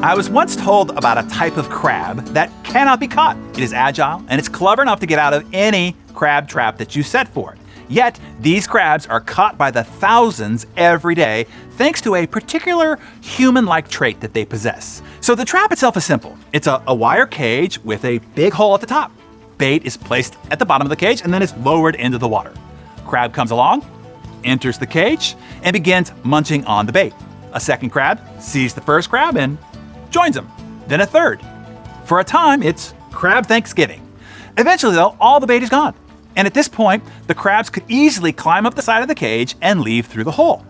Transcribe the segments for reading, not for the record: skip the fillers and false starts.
I was once told about a type of crab that cannot be caught. It is agile and it's clever enough to get out of any crab trap that you set for it. Yet, these crabs are caught by the thousands every day thanks to a particular human-like trait that they possess. So the trap itself is simple. It's a wire cage with a big hole at the top. Bait is placed at the bottom of the cage and then it's lowered into the water. Crab comes along, enters the cage, and begins munching on the bait. A second crab sees the first crab and joins him. Then a third. For a time, it's crab Thanksgiving. Eventually, though, all the bait is gone. And at this point, the crabs could easily climb up the side of the cage and leave through the hole.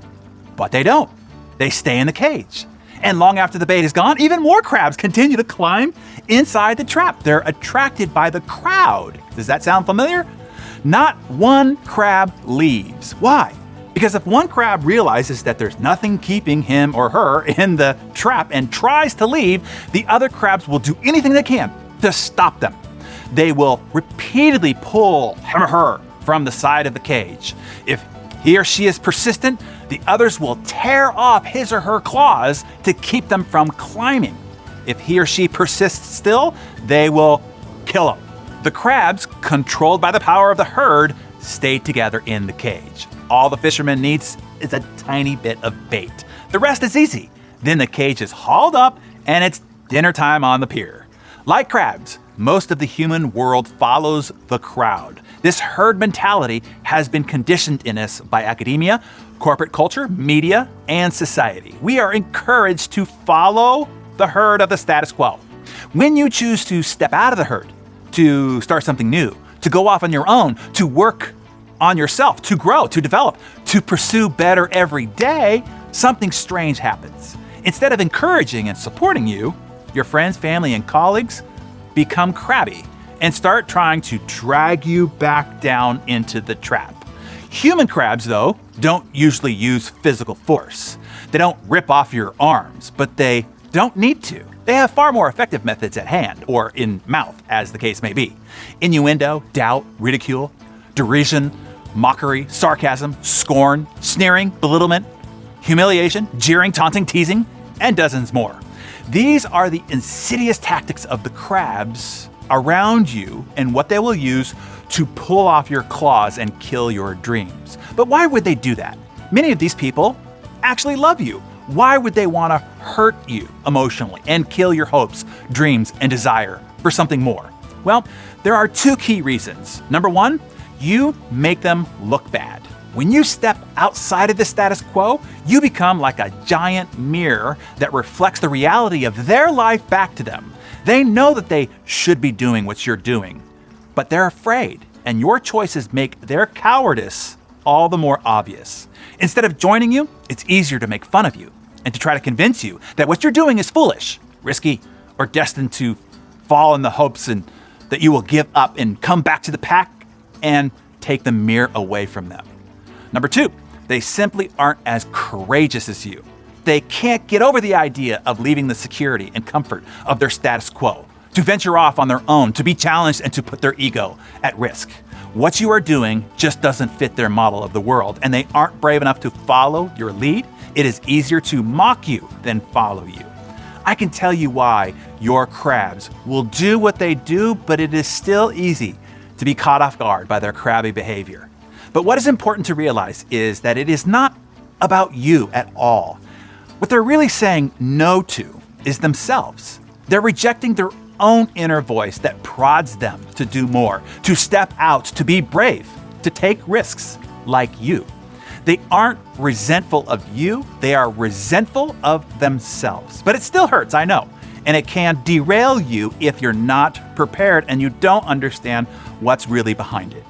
But they don't. They stay in the cage. And long after the bait is gone, even more crabs continue to climb inside the trap. They're attracted by the crowd. Does that sound familiar? Not one crab leaves. Why? Because if one crab realizes that there's nothing keeping him or her in the trap and tries to leave, the other crabs will do anything they can to stop them. They will repeatedly pull him or her from the side of the cage. If he or she is persistent, the others will tear off his or her claws to keep them from climbing. If he or she persists still, they will kill him. The crabs, controlled by the power of the herd, stay together in the cage. All the fisherman needs is a tiny bit of bait. The rest is easy. Then the cage is hauled up and it's dinner time on the pier. Like crabs, most of the human world follows the crowd. This herd mentality has been conditioned in us by academia, corporate culture, media, and society. We are encouraged to follow the herd of the status quo. When you choose to step out of the herd, to start something new, to go off on your own, to work on yourself, to grow, to develop, to pursue better every day, something strange happens. Instead of encouraging and supporting you, your friends, family, and colleagues become crabby and start trying to drag you back down into the trap. Human crabs, though, don't usually use physical force. They don't rip off your arms, but they don't need to. They have far more effective methods at hand, or in mouth, as the case may be. Innuendo, doubt, ridicule, derision, mockery, sarcasm, scorn, sneering, belittlement, humiliation, jeering, taunting, teasing, and dozens more. These are the insidious tactics of the crabs around you and what they will use to pull off your claws and kill your dreams. But why would they do that? Many of these people actually love you. Why would they want to hurt you emotionally and kill your hopes, dreams, and desire for something more? Well, there are two key reasons. Number one, you make them look bad. When you step outside of the status quo, you become like a giant mirror that reflects the reality of their life back to them. They know that they should be doing what you're doing, but they're afraid, and your choices make their cowardice all the more obvious. Instead of joining you, it's easier to make fun of you and to try to convince you that what you're doing is foolish, risky, or destined to fall in the hopes and that you will give up and come back to the pack and take the mirror away from them. Number two, they simply aren't as courageous as you. They can't get over the idea of leaving the security and comfort of their status quo, to venture off on their own, to be challenged and to put their ego at risk. What you are doing just doesn't fit their model of the world, and they aren't brave enough to follow your lead. It is easier to mock you than follow you. I can tell you why your crabs will do what they do, but it is still easy to be caught off guard by their crabby behavior. But what is important to realize is that it is not about you at all. What they're really saying no to is themselves. They're rejecting their own inner voice that prods them to do more, to step out, to be brave, to take risks like you. They aren't resentful of you, they are resentful of themselves. But it still hurts, I know, and it can derail you if you're not prepared and you don't understand what's really behind it.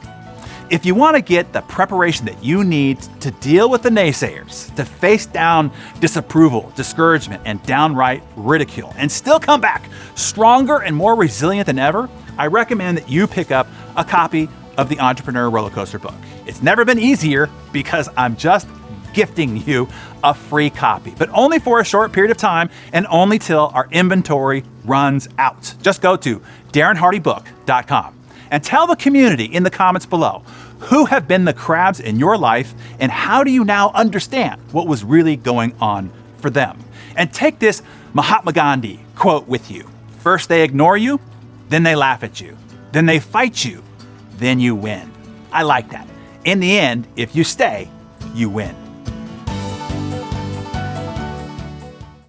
If you want to get the preparation that you need to deal with the naysayers, to face down disapproval, discouragement, and downright ridicule, and still come back stronger and more resilient than ever, I recommend that you pick up a copy of the Entrepreneur Rollercoaster book. It's never been easier because I'm just gifting you a free copy, but only for a short period of time and only till our inventory runs out. Just go to darrenhardybook.com. and tell the community in the comments below who have been the crabs in your life and how do you now understand what was really going on for them. And take this Mahatma Gandhi quote with you. First they ignore you, then they laugh at you, then they fight you, then you win. I like that. In the end, if you stay, you win.